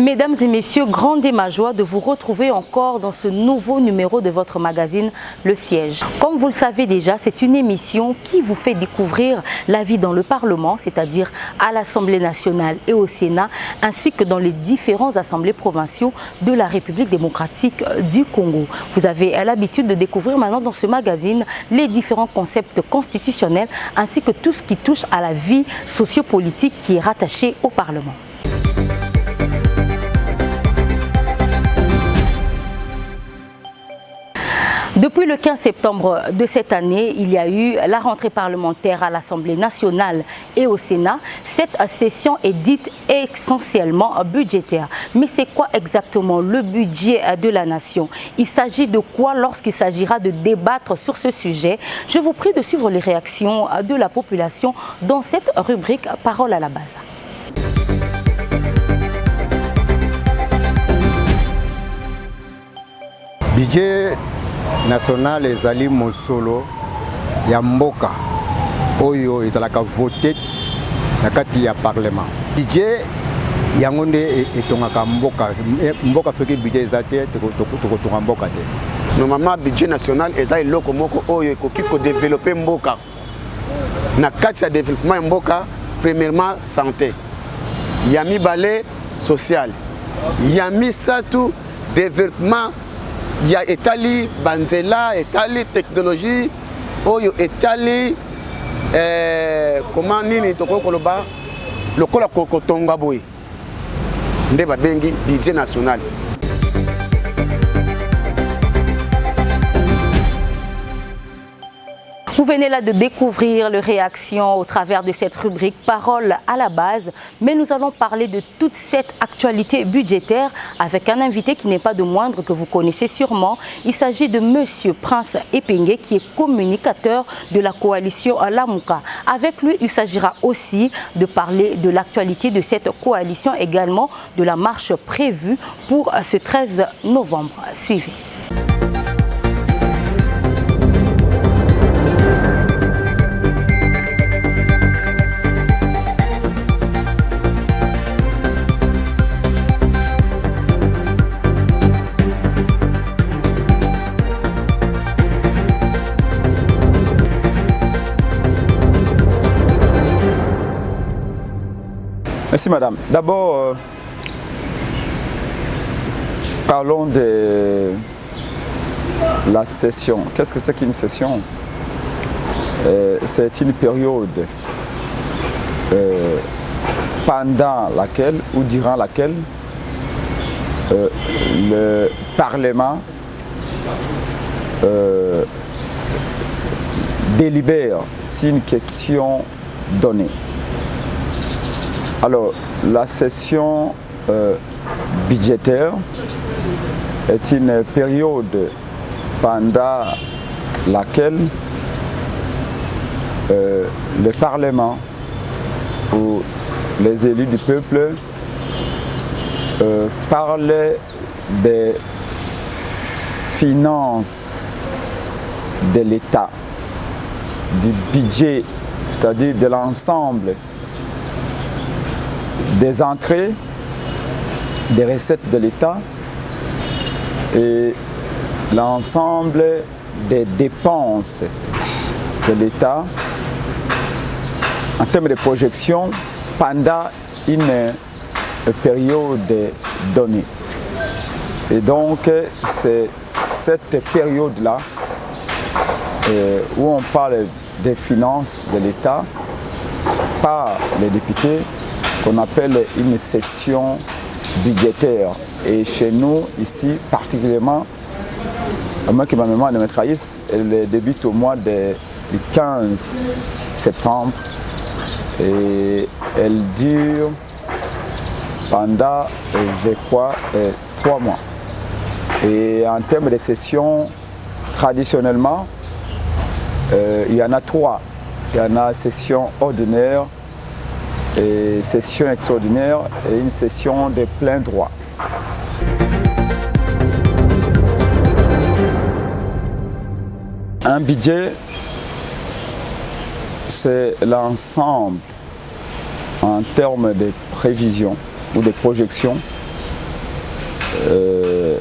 Mesdames et messieurs, grande est ma joie de vous retrouver encore dans ce nouveau numéro de votre magazine Le Siège. Comme vous le savez déjà, c'est une émission qui vous fait découvrir la vie dans le Parlement, c'est-à-dire à l'Assemblée nationale et au Sénat, ainsi que dans les différents assemblées provinciaux de la République démocratique du Congo. Vous avez l'habitude de découvrir maintenant dans ce magazine les différents concepts constitutionnels, ainsi que tout ce qui touche à la vie sociopolitique qui est rattachée au Parlement. Depuis le 15 septembre de cette année, il y a eu la rentrée parlementaire à l'Assemblée nationale et au Sénat. Cette session est dite essentiellement budgétaire. Mais c'est quoi exactement le budget de la nation? Il s'agit de quoi lorsqu'il s'agira de débattre sur ce sujet? Je vous prie de suivre les réactions de la population dans cette rubrique Parole à la base. Budget national ezali mosolo ya mboka oyo ezalaka voté na kati ya parlement. Budget yango nde etongaka mboka soki budget eza te tokotonga mboka te. Normalement budget national eza eloko moko oyo ekoki ko développer mboka. Na kati ya développement mboka, premièrement santé. Ya mibale social. Ya misatu développement. Il y a etali banzela, etali technologie, oyo etali comment nini toko koloba lokola kotonga boy. Nde ba bengi budget national. Vous venez là de découvrir les réactions au travers de cette rubrique Parole à la base, mais nous allons parler de toute cette actualité budgétaire avec un invité qui n'est pas de moindre que vous connaissez sûrement. Il s'agit de Monsieur Prince Epenge qui est communicateur de la coalition Lamuka. Avec lui, il s'agira aussi de parler de l'actualité de cette coalition, également de la marche prévue pour ce 13 novembre. Suivez. Merci madame. D'abord, parlons de la session. Qu'est-ce que c'est qu'une session? C'est une période pendant laquelle ou durant laquelle le Parlement délibère sur une question donnée. Alors, la session budgétaire est une période pendant laquelle le Parlement ou les élus du peuple parlent des finances de l'État, du budget, c'est-à-dire de l'ensemble des entrées, des recettes de l'État et l'ensemble des dépenses de l'État en termes de projection pendant une période donnée. Et donc c'est cette période-là où on parle des finances de l'État par les députés qu'on appelle une session budgétaire. Et chez nous, ici, particulièrement, à moins que ma mémoire ne me trahisse, elle débute au mois du 15 septembre et elle dure pendant, je crois, 3 mois. Et en termes de sessions, traditionnellement, il y en a 3. Il y en a session ordinaire, et session extraordinaire et une session de plein droit. Un budget, c'est l'ensemble en termes de prévisions ou de projections des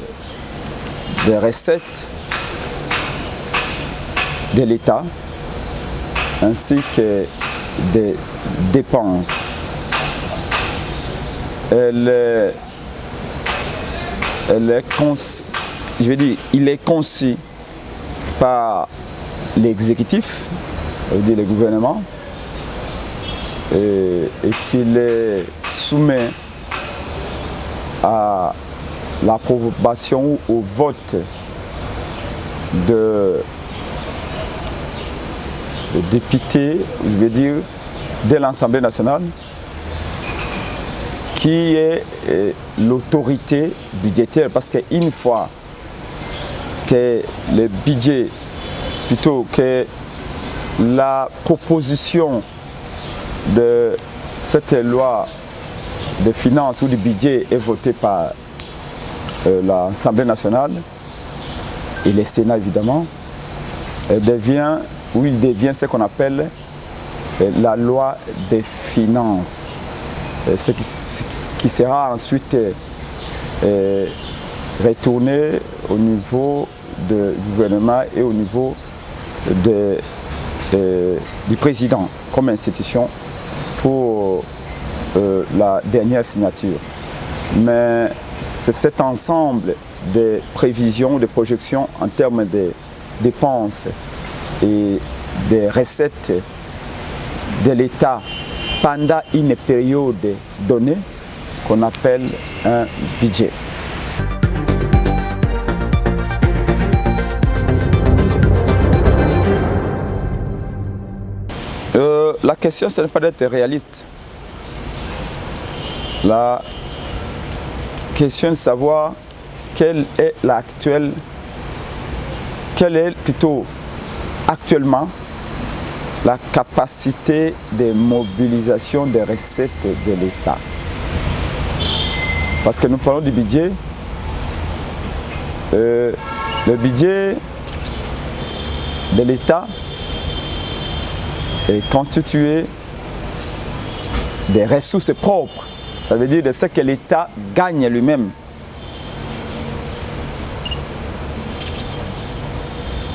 recettes de l'État ainsi que des dépenses. Il est conçu par l'exécutif, ça veut dire le gouvernement, et qu'il est soumis à l'approbation ou au vote de députés, je veux dire, de l'Assemblée nationale, qui est l'autorité budgétaire. Parce qu'une fois que le budget, plutôt que la proposition de cette loi de finances ou du budget est votée par l'Assemblée nationale et le Sénat évidemment, il devient ce qu'on appelle la loi des finances, ce qui sera ensuite retourné au niveau du gouvernement et au niveau du président comme institution pour la dernière signature. Mais c'est cet ensemble de prévisions, de projections en termes de dépenses et des recettes de l'État pendant une période donnée qu'on appelle un budget. La question, ce n'est pas d'être réaliste. La question est de savoir quelle est plutôt actuellement la capacité de mobilisation des recettes de l'État. Parce que nous parlons du budget. Le budget de l'État est constitué des ressources propres. Ça veut dire de ce que l'État gagne lui-même.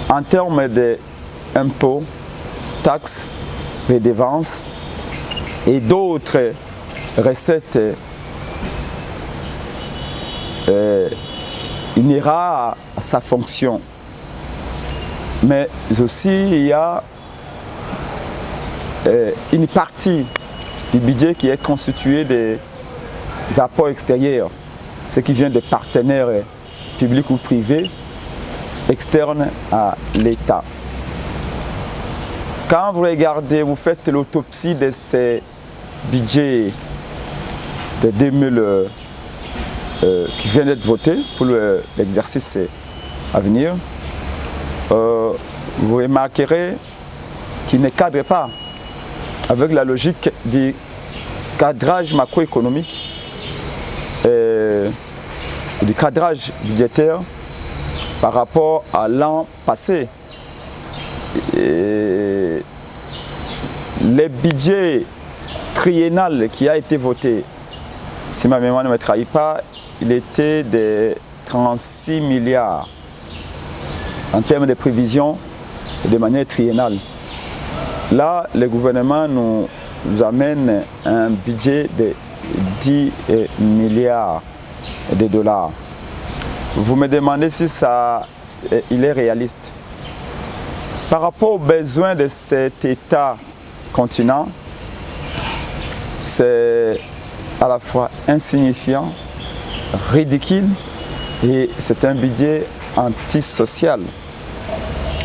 En termes d'impôts, taxes, redevances et d'autres recettes inhérentes à sa fonction. Mais aussi il y a une partie du budget qui est constituée des apports extérieurs, ce qui vient des partenaires publics ou privés externes à l'État. Quand vous regardez, vous faites l'autopsie de ces budgets de 2000 qui viennent d'être votés pour l'exercice à venir, vous remarquerez qu'ils ne cadrent pas avec la logique du cadrage macroéconomique et du cadrage budgétaire par rapport à l'an passé. Et le budget triennal qui a été voté, si ma mémoire ne me trahit pas, il était de 36 milliards en termes de prévisions de manière triennale. Là, le gouvernement nous amène un budget de 10 milliards de dollars. Vous me demandez si il est réaliste. Par rapport aux besoins de cet État continent, c'est à la fois insignifiant, ridicule et c'est un budget antisocial.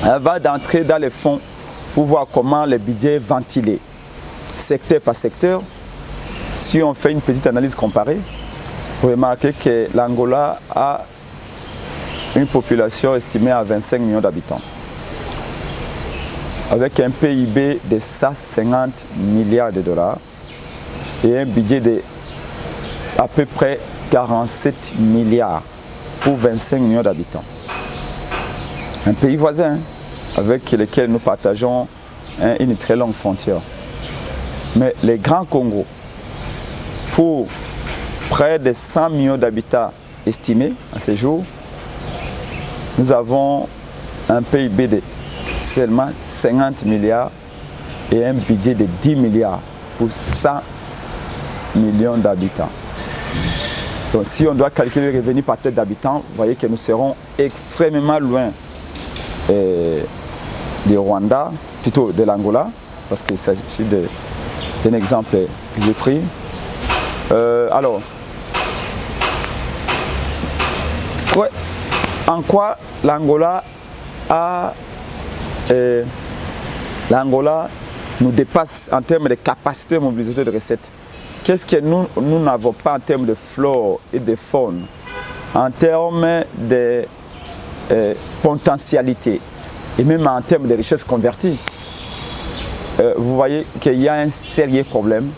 Elle va d'entrer dans les fonds pour voir comment le budget est ventilé, secteur par secteur. Si on fait une petite analyse comparée, vous remarquez que l'Angola a une population estimée à 25 millions d'habitants, avec un PIB de 150 milliards de dollars et un budget de à peu près 47 milliards pour 25 millions d'habitants. Un pays voisin avec lequel nous partageons une très longue frontière. Mais les Grands Congo, pour près de 100 millions d'habitants estimé à ce jour, nous avons un PIB de seulement 50 milliards et un budget de 10 milliards pour 100 millions d'habitants. Donc si on doit calculer le revenu par tête d'habitants, vous voyez que nous serons extrêmement loin du Rwanda, plutôt de l'Angola, parce qu'il s'agit d'un exemple que j'ai pris. Alors, ouais, en quoi l'Angola nous dépasse en termes de capacité mobilisateur de recettes? Qu'est-ce que nous n'avons pas en termes de flore et de faune, en termes de potentialité et même en termes de richesse convertie? Vous voyez qu'il y a un sérieux problème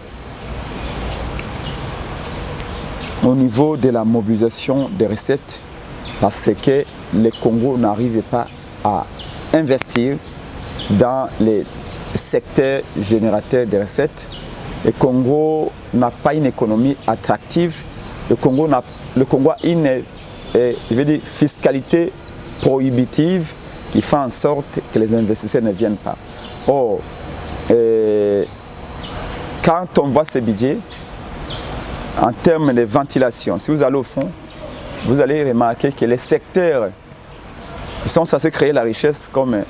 au niveau de la mobilisation des recettes parce que le Congo n'arrive pas à investir dans les secteurs générateurs de recettes. Le Congo n'a pas une économie attractive. Le Congo a une fiscalité prohibitive qui fait en sorte que les investisseurs ne viennent pas. Or, quand on voit ces budgets, en termes de ventilation, si vous allez au fond, vous allez remarquer que les secteurs qui sont censés créer la richesse, comme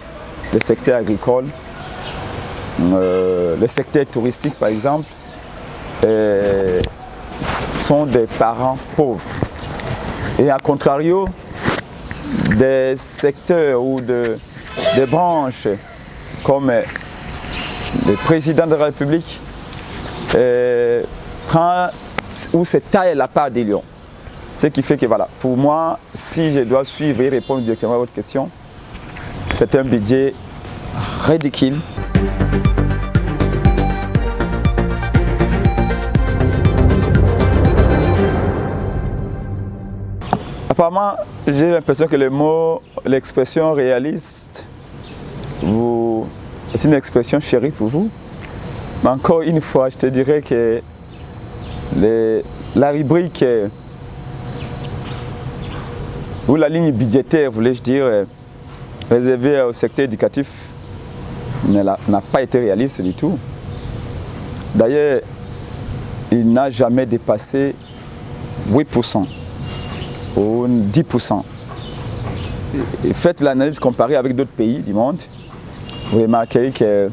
le secteur agricole, le secteur touristique par exemple, sont des parents pauvres. Et à contrario, des secteurs ou des branches comme le président de la République prend ou se taille la part des lions. Ce qui fait que voilà, pour moi, si je dois suivre et répondre directement à votre question, c'est un budget ridicule. Apparemment, j'ai l'impression que le mot, l'expression réaliste, c'est une expression chérie pour vous. Mais encore une fois, je te dirais que la rubrique ou la ligne budgétaire, voulais-je dire, réservée au secteur éducatif n'a pas été réaliste du tout. D'ailleurs, il n'a jamais dépassé 8% ou 10%. Et faites l'analyse comparée avec d'autres pays du monde, vous remarquerez que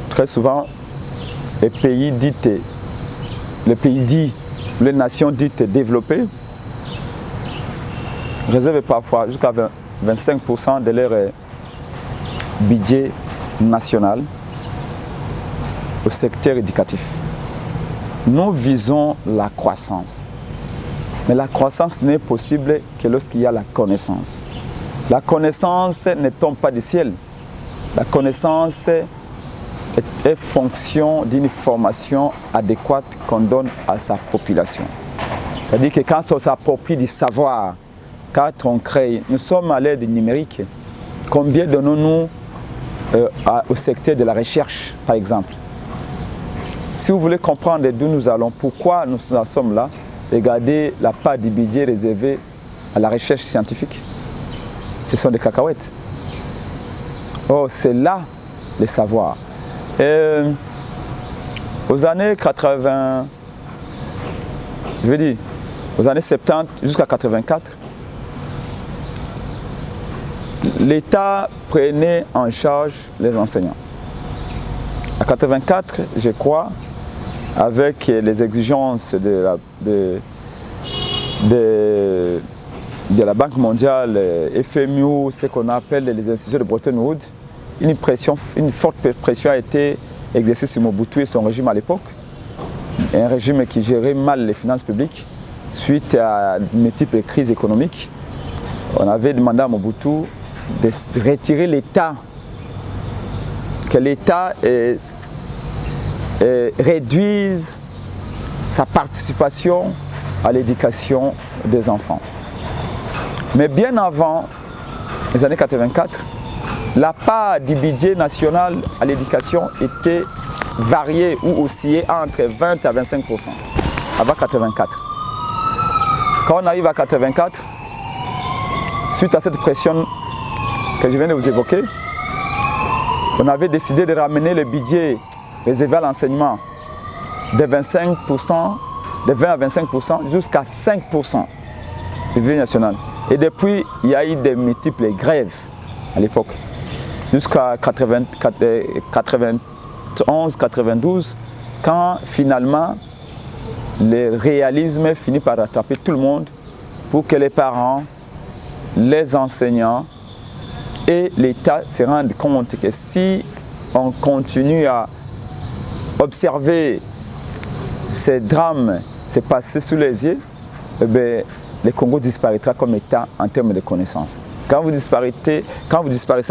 très souvent, les pays dits, les nations dites développées, réservent parfois jusqu'à 25% de leur budget national au secteur éducatif. Nous visons la croissance. Mais la croissance n'est possible que lorsqu'il y a la connaissance. La connaissance ne tombe pas du ciel. La connaissance est fonction d'une formation adéquate qu'on donne à sa population. C'est-à-dire que quand on s'approprie du savoir, quand on crée, nous sommes à l'ère du numérique. Combien donnons-nous au secteur de la recherche, par exemple? Si vous voulez comprendre d'où nous allons, pourquoi nous en sommes là, regardez la part du budget réservé à la recherche scientifique. Ce sont des cacahuètes. Oh, c'est là le savoir. Aux années 80, je veux dire, aux années 70 jusqu'à 84, l'État prenait en charge les enseignants. À 84, je crois, avec les exigences de la Banque mondiale, FMI, ce qu'on appelle les institutions de Bretton Woods, une forte pression a été exercée sur Mobutu et son régime à l'époque. Un régime qui gérait mal les finances publiques suite à multiples crises économiques. On avait demandé à Mobutu de retirer l'État, que l'État réduise sa participation à l'éducation des enfants. Mais bien avant les années 84, la part du budget national à l'éducation était variée ou oscillait entre 20 à 25% avant 84. Quand on arrive à 84, suite à cette pression que je viens de vous évoquer, on avait décidé de ramener le budget réservé à l'enseignement de 25%, de 20 à 25% jusqu'à 5% du budget national. Et depuis, il y a eu de multiples grèves à l'époque, jusqu'à 91, 92, quand finalement le réalisme finit par rattraper tout le monde pour que les parents, les enseignants et l'État se rendent compte que si on continue à observer ces drames se passer sous les yeux, eh bien, le Congo disparaîtra comme État en termes de connaissances. Quand vous disparaissez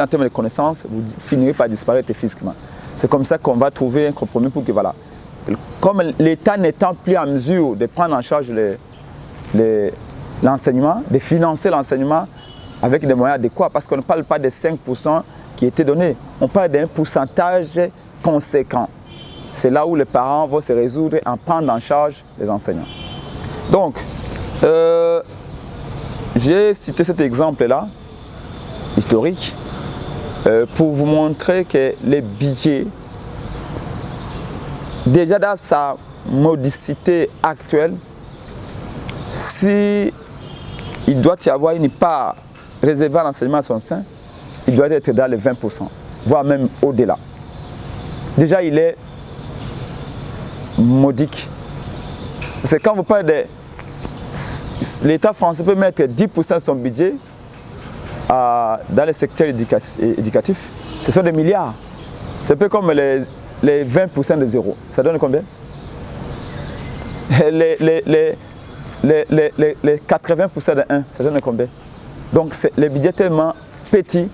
en termes de connaissances, vous finirez par disparaître physiquement. C'est comme ça qu'on va trouver un compromis pour que, voilà, comme l'État n'étant plus en mesure de prendre en charge l'enseignement, de financer l'enseignement avec des moyens adéquats, parce qu'on ne parle pas des 5% qui étaient donnés, on parle d'un pourcentage conséquent. C'est là où les parents vont se résoudre à prendre en charge les enseignants. Donc, j'ai cité cet exemple-là, historique, pour vous montrer que les budgets, déjà dans sa modicité actuelle, si il doit y avoir une part réservée à l'enseignement à son sein, il doit être dans les 20%, voire même au-delà. Déjà, il est modique. Parce que quand vous parlez de... L'État français peut mettre 10% de son budget dans le secteur éducatif. Ce sont des milliards. C'est un peu comme les 20% de zéro. Ça donne combien? Les 80% de 1, ça donne combien? Donc le budget est tellement petit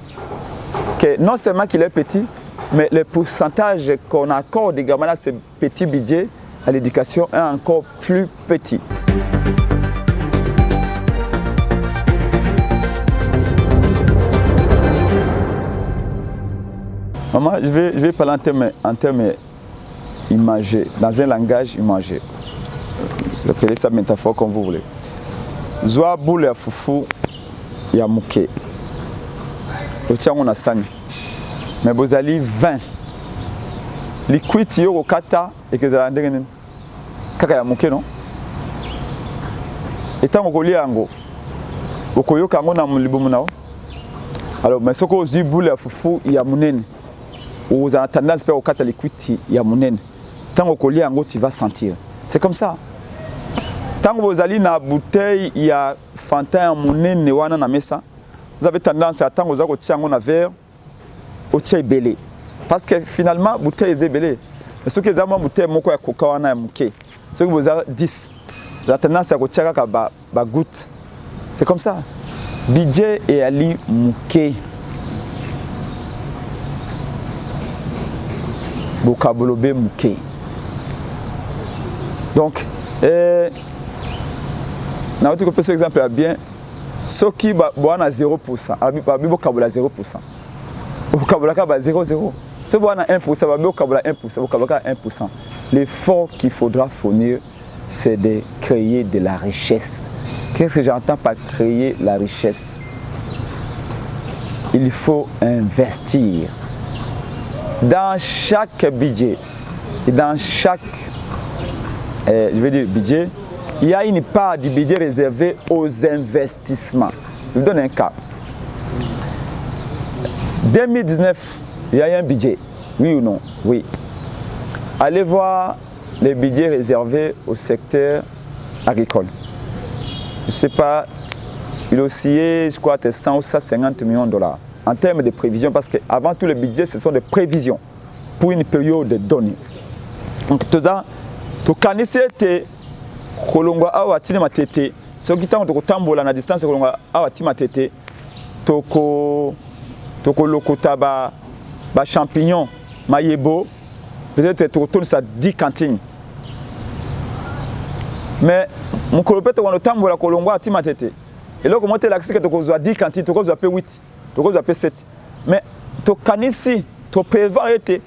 que non seulement qu'il est petit, mais le pourcentage qu'on accorde également à ce petit budget à l'éducation est encore plus petit. Maman, je vais parler en termes imagés, dans un langage imagé. Je vais appeler ça métaphore comme vous voulez. Zoa boule ya fufu ya muke. Otiango na sani. Mais bozali 20. Liquid yo kata et que za ndenge kaka ya muke non? Etango kolia yango. Okoyoka ngo na mulibumu nao. Alors mais soko ozi boule ya fufu ya munene. Vous avez tendance à faire les liquide ya munene. Tant que vous allez tu vas sentir. C'est comme ça. Tant que vous allez dans la bouteille, il y a Fanta ya munene wana na mesa. Vous avez tendance à attendre que vous allez un verre, au tient belé. Parce que finalement, la bouteille est belée. Mais ce que vous avez une bouteille moko ya coca wana ya muke. Ce que vous avez 10. Vous avez tendance à retirer ba goutte. C'est comme ça. Budget et ali muke. Bokabolobe muke. Donc, na autre que ce exemple est bien, ce qui boana 0%, abi bokabola 0%. Bokabola ka 0,0. Ce boana 1%, abi bokabola 1%, bokabola 1%. L'effort qu'il faudra fournir, c'est de créer de la richesse. Qu'est-ce que j'entends par créer la richesse? Il faut investir. Dans chaque budget et dans chaque budget, il y a une part du budget réservée aux investissements. Je vous donne un cas. 2019, il y a un budget. Oui ou non? Oui. Allez voir les budgets réservés au secteur agricole. Je ne sais pas, il oscillait, je crois, 100 ou 150 millions de dollars. En termes de prévision, parce qu'avant tout, le budget, ce sont des prévisions pour une période donnée. Donc, tout ça, tu connais te kolongwa awa tine matete, ce qui t'a tambola na distance kolongwa awa tine matete, toko lokota ba champignon, mayebo, peut-être tu retournes ça 10 cantines. Mais mon colopette on tambola kolongwa tine matete. Et là, comment tu l'accès que tu as 10 cantines, tu as 8. Tu as 7. Mais tu connais si tu prévois été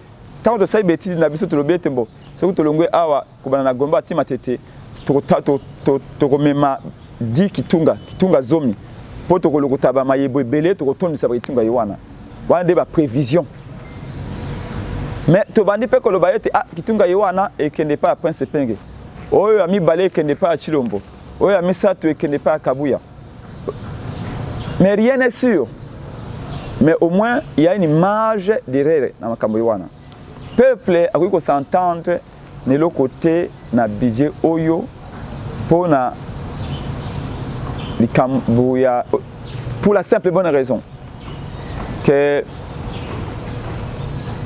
tant de ça bêtises na biso to lo betembo. Ce que tu longwe awa kubana na gomba ti matete. Tu remema di kitunga zomi po to kolokota ba mayebo ebele to kotondisa ba kitunga yowana wana nde ba prévision mais to bandi pe koloba ete kitunga yowana ekende pa Prince Penge oyo amibale ekende pa Chilombo oyo amisato ekende pa Kabuya mais rien n'est sûr mais au moins il y a une marge d'erreur na makambo yowana peuple a ko s'entendre ne l'autre côté na budget oyo pour na pour la simple et bonne raison que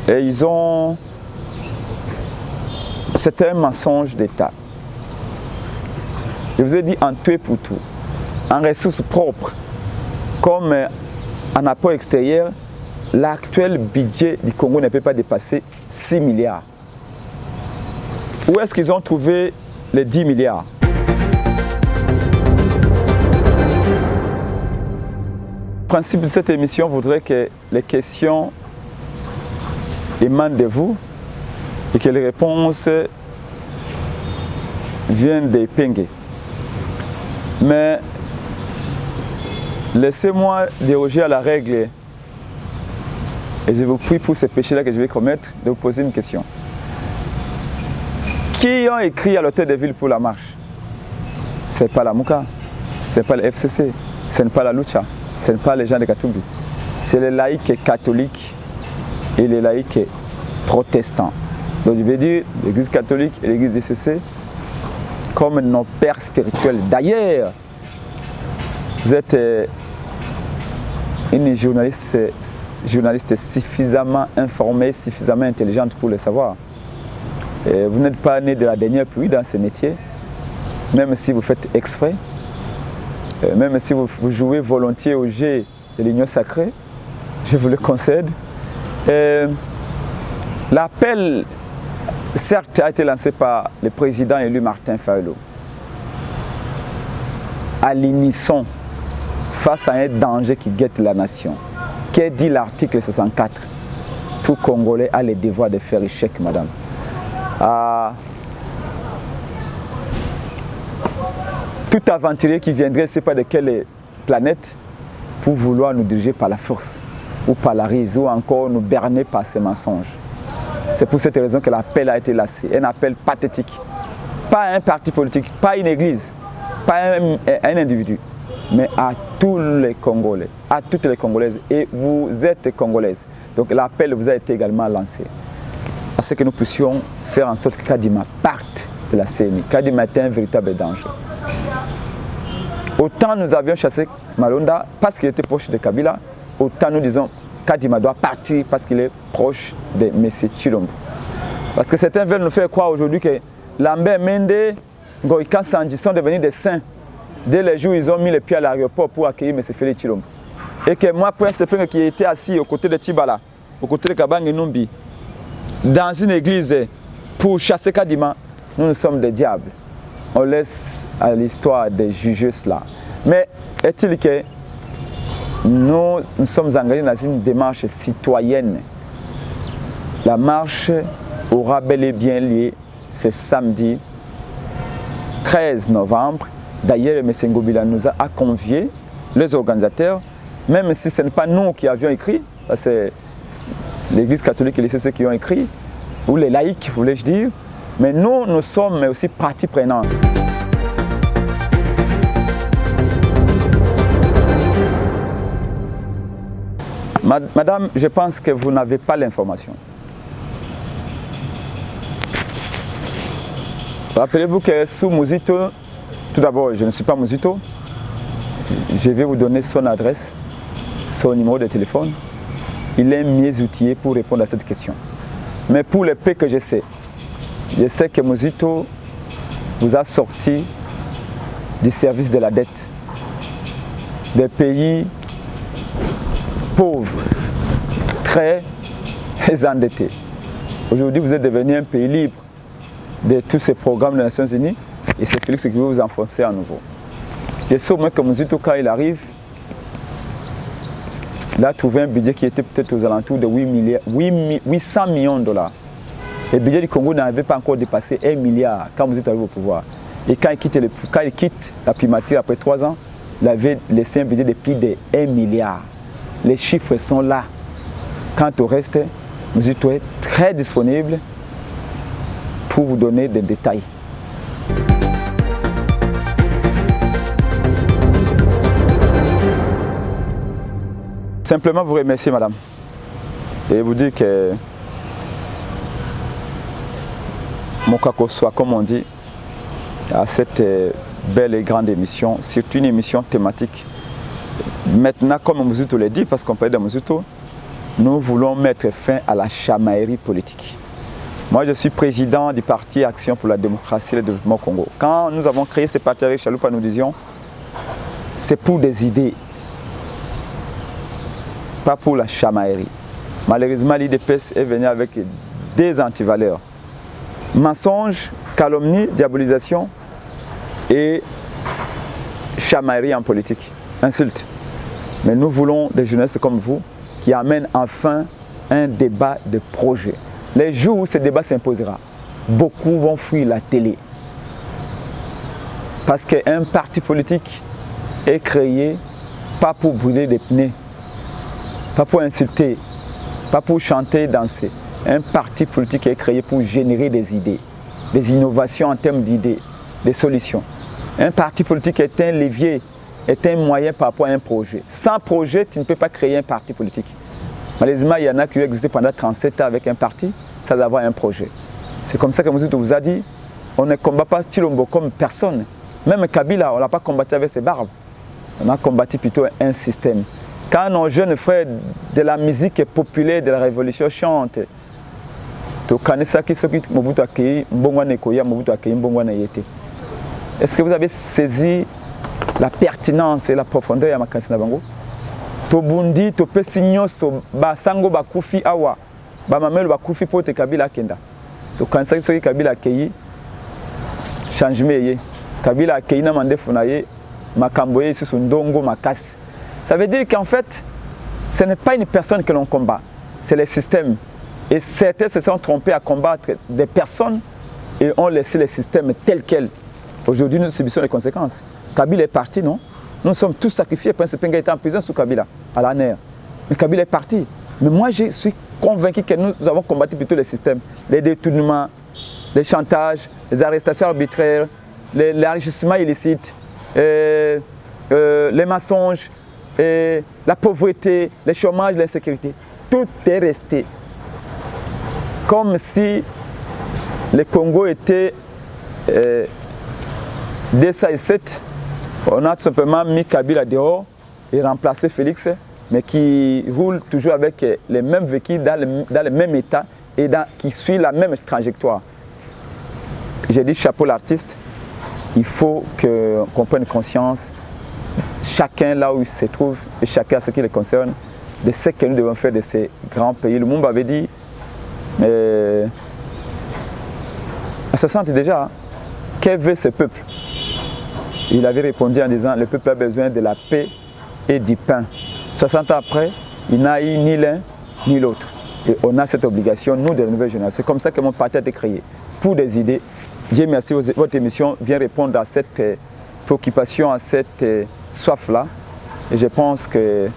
ils ont c'est un mensonge d'État. Je vous ai dit en tout et pour tout, en ressources propres comme en apport extérieur, l'actuel budget du Congo ne peut pas dépasser 6 milliards. Où est-ce qu'ils ont trouvé les 10 milliards? Le principe de cette émission voudrait que les questions émanent de vous et que les réponses viennent des Penge. Mais laissez-moi déroger à la règle et je vous prie pour ces péchés-là que je vais commettre de vous poser une question. Qui ont écrit à l'hôtel de ville pour la marche? Ce n'est pas la Mouka, ce n'est pas le FCC, ce n'est pas la Lucha, ce n'est pas les gens de Katumbi. C'est les laïcs catholiques et les laïcs protestants. Donc je veux dire l'église catholique et l'église FCC comme nos pères spirituels. D'ailleurs, vous êtes une journaliste suffisamment informée, suffisamment intelligente pour le savoir. Et vous n'êtes pas né de la dernière pluie dans ce métier, même si vous faites exprès, même si vous jouez volontiers au jeu de l'union sacrée, je vous le concède. L'appel, certes, a été lancé par le président élu Martin Fayulu à l'unisson face à un danger qui guette la nation. Qu'est dit l'article 64? Tout Congolais a le devoir de faire échec, madame. Tout aventurier qui viendrait, je ne sais pas de quelle planète, pour vouloir nous diriger par la force ou par la ruse ou encore nous berner par ces mensonges. C'est pour cette raison que l'appel a été lancé, un appel pathétique. Pas à un parti politique, pas à une église, pas à un individu, mais à tous les Congolais, à toutes les Congolaises. Et vous êtes Congolaises. Donc l'appel vous a été également lancé. À ce que nous puissions faire en sorte que Kadima parte de la CENI. Kadima était un véritable danger. Autant nous avions chassé Malonda parce qu'il était proche de Kabila, autant nous disons Kadima doit partir parce qu'il est proche de M. Chilombo. Parce que certains veulent nous faire croire aujourd'hui que Lambert Mende, Ngoïka Sanji sont devenus des saints dès les jours où ils ont mis les pieds à l'aéroport pour accueillir M. Félix Chilombo. Et que moi, Prince Penge qui était assis aux côtés de Tibala, aux côtés de Kabang et Numbi, dans une église pour chasser Kadima, nous sommes des diables. On laisse à l'histoire de juger cela. Mais est-il que nous sommes engagés dans une démarche citoyenne? La marche aura bel et bien lieu ce samedi 13 novembre. D'ailleurs, M. Ngobila nous a conviés, les organisateurs, même si ce n'est pas nous qui avions écrit, parce que l'Église catholique et les CC qui ont écrit, ou les laïcs, voulais-je dire, mais nous sommes aussi partie prenante. Madame, je pense que vous n'avez pas l'information. Rappelez-vous que sous Mouzito, tout d'abord, je ne suis pas Mouzito, je vais vous donner son adresse, son numéro de téléphone. Il est mieux outillé pour répondre à cette question. Mais pour le peu que je sais que Mouzito vous a sorti du service de la dette des pays pauvres, très endettés. Aujourd'hui, vous êtes devenu un pays libre de tous ces programmes des Nations Unies et c'est Félix qui veut vous enfoncer à nouveau. Je sais au moins que Mouzito, quand il arrive, il a trouvé un budget qui était peut-être aux alentours de 800 millions de dollars. Le budget du Congo n'avait pas encore dépassé 1 milliard quand vous êtes arrivé au pouvoir. Et quand il quitte la primature après 3 ans, il avait laissé un budget de plus de 1 milliard. Les chiffres sont là. Quant au reste, Mouzito est très disponible pour vous donner des détails. Simplement vous remercier, madame, et vous dire que mon kako soit, comme on dit, à cette belle et grande émission. C'est une émission thématique. Maintenant, comme Mouzito l'a dit, parce qu'on parle de Mouzito, nous voulons mettre fin à la chamaillerie politique. Moi, je suis président du parti Action pour la démocratie et le développement au Congo. Quand nous avons créé ce parti avec Chaloupa, nous disions, c'est pour des idées, pas pour la chamaillerie. Malheureusement, l'IDPS est venu avec des antivaleurs. Mensonges, calomnie, diabolisation et chamaillerie en politique. Insulte. Mais nous voulons des journalistes comme vous qui amènent enfin un débat de projet. Les jours où ce débat s'imposera, beaucoup vont fuir la télé. Parce qu'un parti politique est créé pas pour brûler des pneus, pas pour insulter, pas pour chanter, danser. Un parti politique est créé pour générer des idées, des innovations en termes d'idées, des solutions. Un parti politique est un levier, est un moyen par rapport à un projet. Sans projet, tu ne peux pas créer un parti politique. Malheureusement, il y en a qui ont existé pendant 37 ans avec un parti sans avoir un projet. C'est comme ça que Mouzito vous a dit, on ne combat pas Tshilombo comme personne. Même Kabila, on ne l'a pas combattu avec ses barbes. On a combattu plutôt un système. Quand nos jeunes frères de la musique populaire, de la révolution chantent, est-ce que vous avez saisi la pertinence et la profondeur de ma candidature Bango? Tobundi, topesi nyoso, basango bakufi awa, bamamelo bakufi pote Kabila kenda. To kanisa soki Kabila akeyi, changement ye. Kabila akeyi na mandefu na ye, makambo ye susu ndongo makasi. Ça veut dire qu'en fait, ce n'est pas une personne que l'on combat, c'est le système. Et certains se sont trompés à combattre des personnes et ont laissé le système tel quel. Aujourd'hui, nous subissons les conséquences. Kabila est parti, non? Nous sommes tous sacrifiés. Prince Penga était en prison sous Kabila, à la NER. Mais Kabila est parti. Mais moi, je suis convaincu que nous avons combattu plutôt le système. Les détournements, les chantages, les arrestations arbitraires, l'enrichissement illicite, les mensonges, la pauvreté, le chômage, l'insécurité. Tout est resté. Comme si le Congo était dès 2007, on a tout simplement mis Kabila dehors et remplacé Félix, mais qui roule toujours avec les mêmes véhicules dans le même état et qui suit la même trajectoire. J'ai dit chapeau l'artiste, il faut qu'on prenne conscience, chacun là où il se trouve et chacun à ce qui le concerne, de ce que nous devons faire de ces grands pays. Le monde avait dit, à 60 déjà, que veut ce peuple? Il avait répondu en disant, le peuple a besoin de la paix et du pain. 60 ans après, il n'a eu ni l'un ni l'autre. Et on a cette obligation, nous, de la nouvelle génération. C'est comme ça que mon parti a été créé, pour des idées. Dieu merci, votre émission vient répondre à cette préoccupation, à cette soif-là. Et je pense que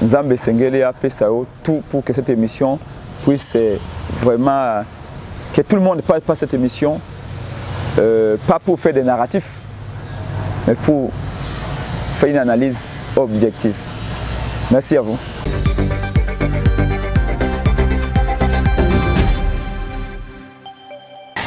Nzambe Sengele a fait ça tout pour que cette émission puisse vraiment, que tout le monde passe par cette émission, pas pour faire des narratifs, mais pour faire une analyse objective. Merci à vous.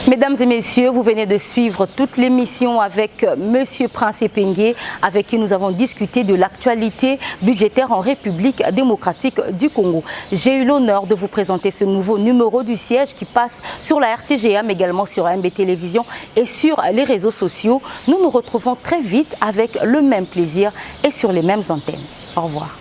Mesdames et messieurs, vous venez de suivre toute l'émission avec Monsieur Prince Pengue, avec qui nous avons discuté de l'actualité budgétaire en République démocratique du Congo. J'ai eu l'honneur de vous présenter ce nouveau numéro du siège qui passe sur la RTGA, mais également sur AMB Télévision et sur les réseaux sociaux. Nous nous retrouvons très vite avec le même plaisir et sur les mêmes antennes. Au revoir.